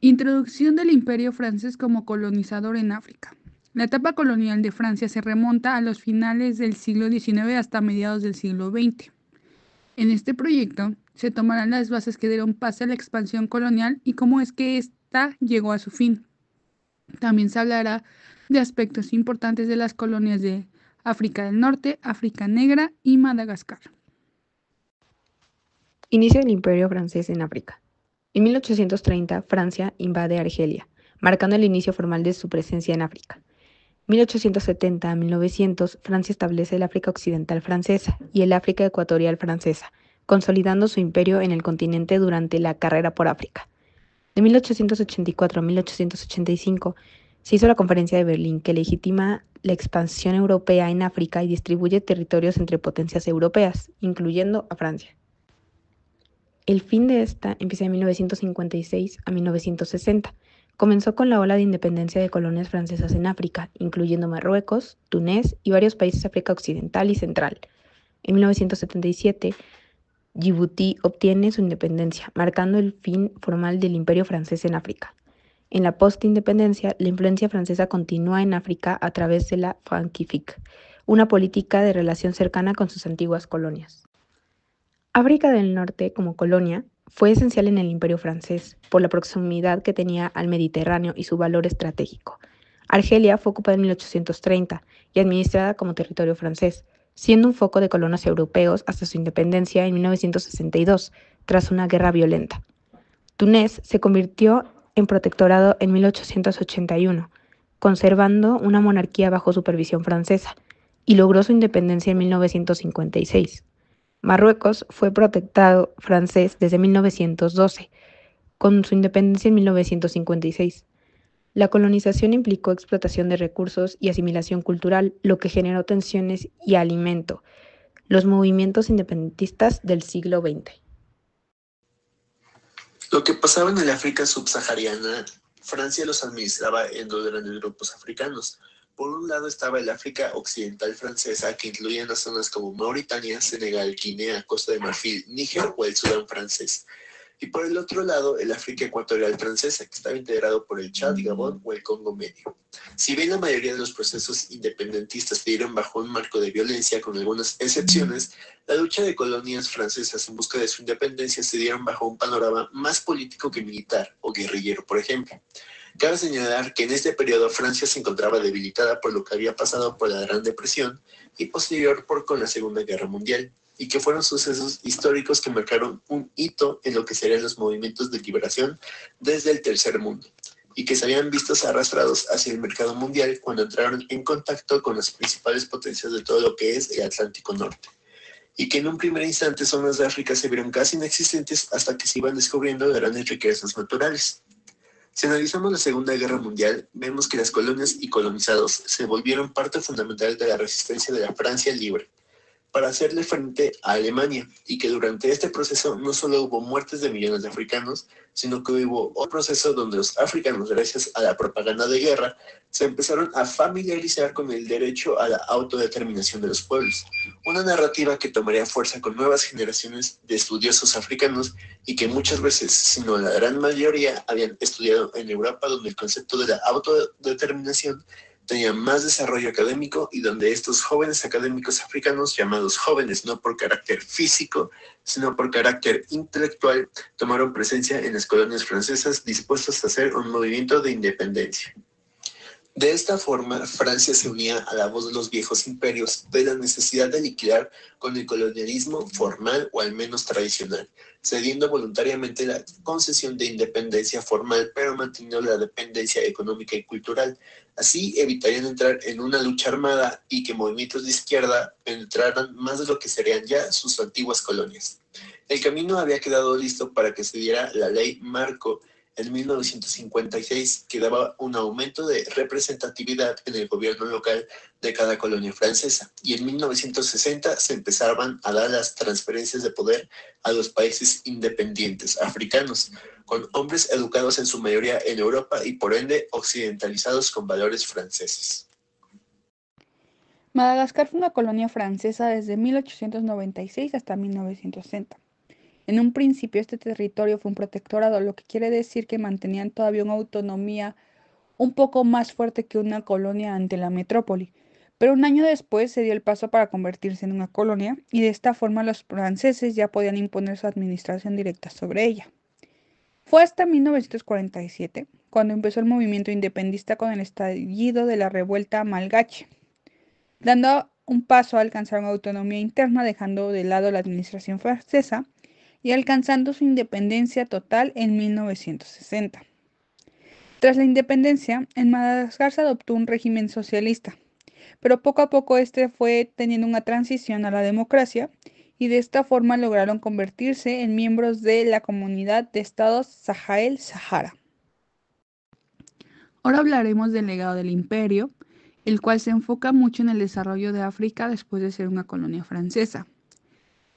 Introducción del Imperio francés como colonizador en África. La etapa colonial de Francia se remonta a los finales del siglo XIX hasta mediados del siglo XX. En este proyecto se tomarán las bases que dieron pase a la expansión colonial y cómo es que ésta llegó a su fin. También se hablará de aspectos importantes de las colonias de África del Norte, África Negra y Madagascar. Inicio del Imperio francés en África. En 1830, Francia invade Argelia, marcando el inicio formal de su presencia en África. 1870 a 1900, Francia establece el África Occidental francesa y el África Ecuatorial francesa, consolidando su imperio en el continente durante la carrera por África. De 1884 a 1885, se hizo la Conferencia de Berlín, que legitima la expansión europea en África y distribuye territorios entre potencias europeas, incluyendo a Francia. El fin de esta empieza en 1956 a 1960. Comenzó con la ola de independencia de colonias francesas en África, incluyendo Marruecos, Túnez y varios países de África Occidental y Central. En 1977, Djibouti obtiene su independencia, marcando el fin formal del Imperio francés en África. En la postindependencia, la influencia francesa continúa en África a través de la Frankifique, una política de relación cercana con sus antiguas colonias. África del Norte, como colonia, fue esencial en el Imperio francés por la proximidad que tenía al Mediterráneo y su valor estratégico. Argelia fue ocupada en 1830 y administrada como territorio francés, siendo un foco de colonos europeos hasta su independencia en 1962, tras una guerra violenta. Túnez se convirtió en protectorado en 1881, conservando una monarquía bajo supervisión francesa, y logró su independencia en 1956. Marruecos fue protectorado francés desde 1912, con su independencia en 1956. La colonización implicó explotación de recursos y asimilación cultural, lo que generó tensiones y alimentó los movimientos independentistas del siglo XX. Lo que pasaba en el África subsahariana, Francia los administraba en dos grandes grupos africanos. Por un lado estaba el África Occidental francesa, que incluía las zonas como Mauritania, Senegal, Guinea, Costa de Marfil, Níger o el Sudán francés. Y por el otro lado, el África Ecuatorial francesa, que estaba integrado por el Chad, Gabón o el Congo Medio. Si bien la mayoría de los procesos independentistas se dieron bajo un marco de violencia, con algunas excepciones, la lucha de colonias francesas en busca de su independencia se dieron bajo un panorama más político que militar o guerrillero, por ejemplo. Cabe señalar que en este periodo Francia se encontraba debilitada por lo que había pasado por la Gran Depresión y posterior con la Segunda Guerra Mundial, y que fueron sucesos históricos que marcaron un hito en lo que serían los movimientos de liberación desde el Tercer Mundo, y que se habían visto arrastrados hacia el mercado mundial cuando entraron en contacto con las principales potencias de todo lo que es el Atlántico Norte, y que en un primer instante zonas de África se vieron casi inexistentes hasta que se iban descubriendo grandes riquezas naturales. Si analizamos la Segunda Guerra Mundial, vemos que las colonias y colonizados se volvieron parte fundamental de la resistencia de la Francia libre para hacerle frente a Alemania, y que durante este proceso no solo hubo muertes de millones de africanos, sino que hubo otro proceso donde los africanos, gracias a la propaganda de guerra, se empezaron a familiarizar con el derecho a la autodeterminación de los pueblos, una narrativa que tomaría fuerza con nuevas generaciones de estudiosos africanos y que muchas veces, si no la gran mayoría, habían estudiado en Europa, donde el concepto de la autodeterminación tenía más desarrollo académico y donde estos jóvenes académicos africanos, llamados jóvenes no por carácter físico, sino por carácter intelectual, tomaron presencia en las colonias francesas dispuestos a hacer un movimiento de independencia. De esta forma, Francia se unía a la voz de los viejos imperios de la necesidad de liquidar con el colonialismo formal o al menos tradicional, cediendo voluntariamente la concesión de independencia formal, pero manteniendo la dependencia económica y cultural. Así evitarían entrar en una lucha armada y que movimientos de izquierda penetraran más de lo que serían ya sus antiguas colonias. El camino había quedado listo para que se diera la ley Marco en 1956, que daba un aumento de representatividad en el gobierno local de cada colonia francesa, y en 1960 se empezaban a dar las transferencias de poder a los países independientes africanos, con hombres educados en su mayoría en Europa y por ende occidentalizados con valores franceses. Madagascar fue una colonia francesa desde 1896 hasta 1960. En un principio este territorio fue un protectorado, lo que quiere decir que mantenían todavía una autonomía un poco más fuerte que una colonia ante la metrópoli. Pero un año después se dio el paso para convertirse en una colonia y de esta forma los franceses ya podían imponer su administración directa sobre ella. Fue hasta 1947 cuando empezó el movimiento independentista con el estallido de la revuelta malgache, dando un paso a alcanzar una autonomía interna, dejando de lado la administración francesa y alcanzando su independencia total en 1960. Tras la independencia, en Madagascar se adoptó un régimen socialista, pero poco a poco este fue teniendo una transición a la democracia y de esta forma lograron convertirse en miembros de la Comunidad de Estados Sahel-Sahara. Ahora hablaremos del legado del imperio, el cual se enfoca mucho en el desarrollo de África después de ser una colonia francesa.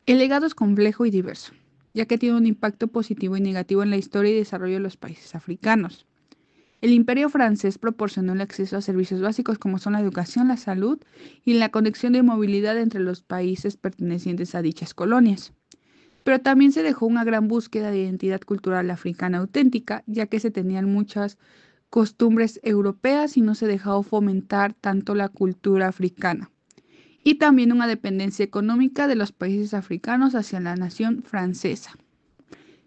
El legado es complejo y diverso, ya que tiene un impacto positivo y negativo en la historia y desarrollo de los países africanos. El imperio francés proporcionó el acceso a servicios básicos como son la educación, la salud y la conexión de movilidad entre los países pertenecientes a dichas colonias. Pero también se dejó una gran búsqueda de identidad cultural africana auténtica, ya que se tenían muchas costumbres europeas y no se dejó fomentar tanto la cultura africana. Y también una dependencia económica de los países africanos hacia la nación francesa,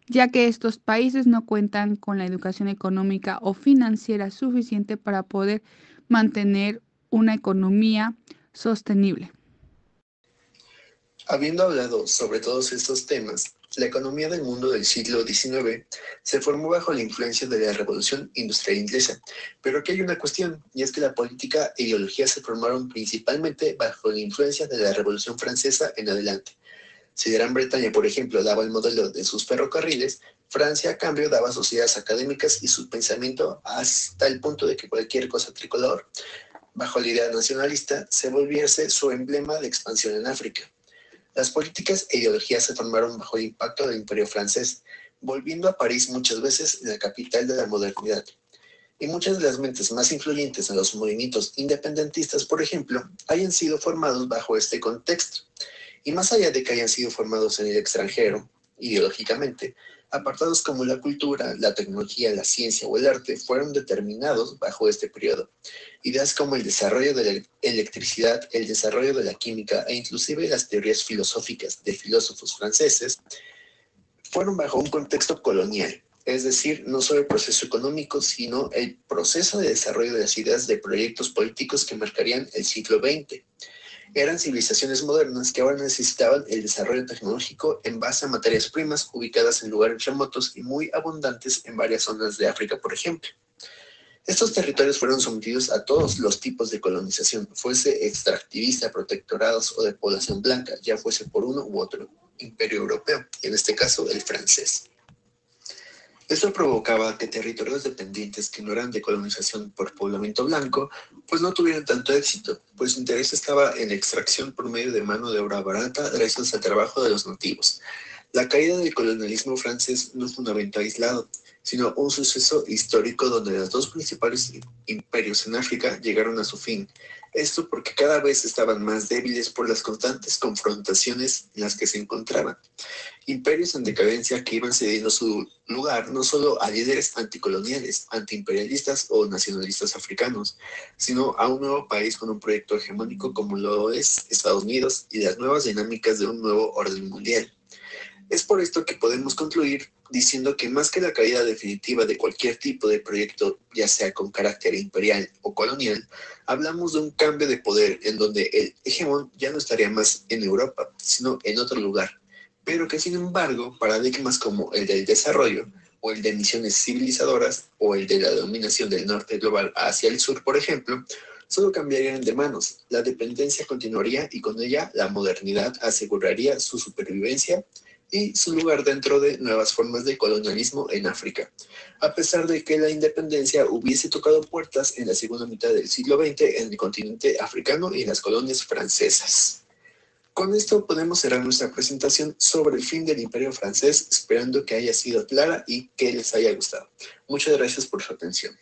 ya que estos países no cuentan con la educación económica o financiera suficiente para poder mantener una economía sostenible. Habiendo hablado sobre todos estos temas, la economía del mundo del siglo XIX se formó bajo la influencia de la Revolución Industrial Inglesa. Pero aquí hay una cuestión, y es que la política e ideología se formaron principalmente bajo la influencia de la Revolución Francesa en adelante. Si Gran Bretaña, por ejemplo, daba el modelo de sus ferrocarriles, Francia, a cambio, daba sus ideas académicas y su pensamiento hasta el punto de que cualquier cosa tricolor, bajo la idea nacionalista, se volviese su emblema de expansión en África. Las políticas e ideologías se formaron bajo el impacto del Imperio francés, volviendo a París muchas veces la capital de la modernidad. Y muchas de las mentes más influyentes en los movimientos independentistas, por ejemplo, hayan sido formados bajo este contexto. Y más allá de que hayan sido formados en el extranjero, ideológicamente, apartados como la cultura, la tecnología, la ciencia o el arte fueron determinados bajo este periodo. Ideas como el desarrollo de la electricidad, el desarrollo de la química e inclusive las teorías filosóficas de filósofos franceses fueron bajo un contexto colonial, es decir, no solo el proceso económico, sino el proceso de desarrollo de las ideas de proyectos políticos que marcarían el siglo XX. Eran civilizaciones modernas que ahora necesitaban el desarrollo tecnológico en base a materias primas ubicadas en lugares remotos y muy abundantes en varias zonas de África, por ejemplo. Estos territorios fueron sometidos a todos los tipos de colonización, fuese extractivista, protectorados o de población blanca, ya fuese por uno u otro imperio europeo, en este caso el francés. Esto provocaba que territorios dependientes que no eran de colonización por poblamiento blanco, pues no tuvieran tanto éxito, pues su interés estaba en la extracción por medio de mano de obra barata gracias al trabajo de los nativos. La caída del colonialismo francés no fue un evento aislado, sino un suceso histórico donde los dos principales imperios en África llegaron a su fin. Esto porque cada vez estaban más débiles por las constantes confrontaciones en las que se encontraban. Imperios en decadencia que iban cediendo su lugar no solo a líderes anticoloniales, antiimperialistas o nacionalistas africanos, sino a un nuevo país con un proyecto hegemónico como lo es Estados Unidos y las nuevas dinámicas de un nuevo orden mundial. Es por esto que podemos concluir diciendo que más que la caída definitiva de cualquier tipo de proyecto, ya sea con carácter imperial o colonial, hablamos de un cambio de poder en donde el hegemón ya no estaría más en Europa, sino en otro lugar, pero que sin embargo paradigmas como el del desarrollo o el de misiones civilizadoras o el de la dominación del norte global hacia el sur, por ejemplo, solo cambiarían de manos. La dependencia continuaría y con ella la modernidad aseguraría su supervivencia y su lugar dentro de nuevas formas de colonialismo en África, a pesar de que la independencia hubiese tocado puertas en la segunda mitad del siglo XX en el continente africano y en las colonias francesas. Con esto podemos cerrar nuestra presentación sobre el fin del Imperio francés, esperando que haya sido clara y que les haya gustado. Muchas gracias por su atención.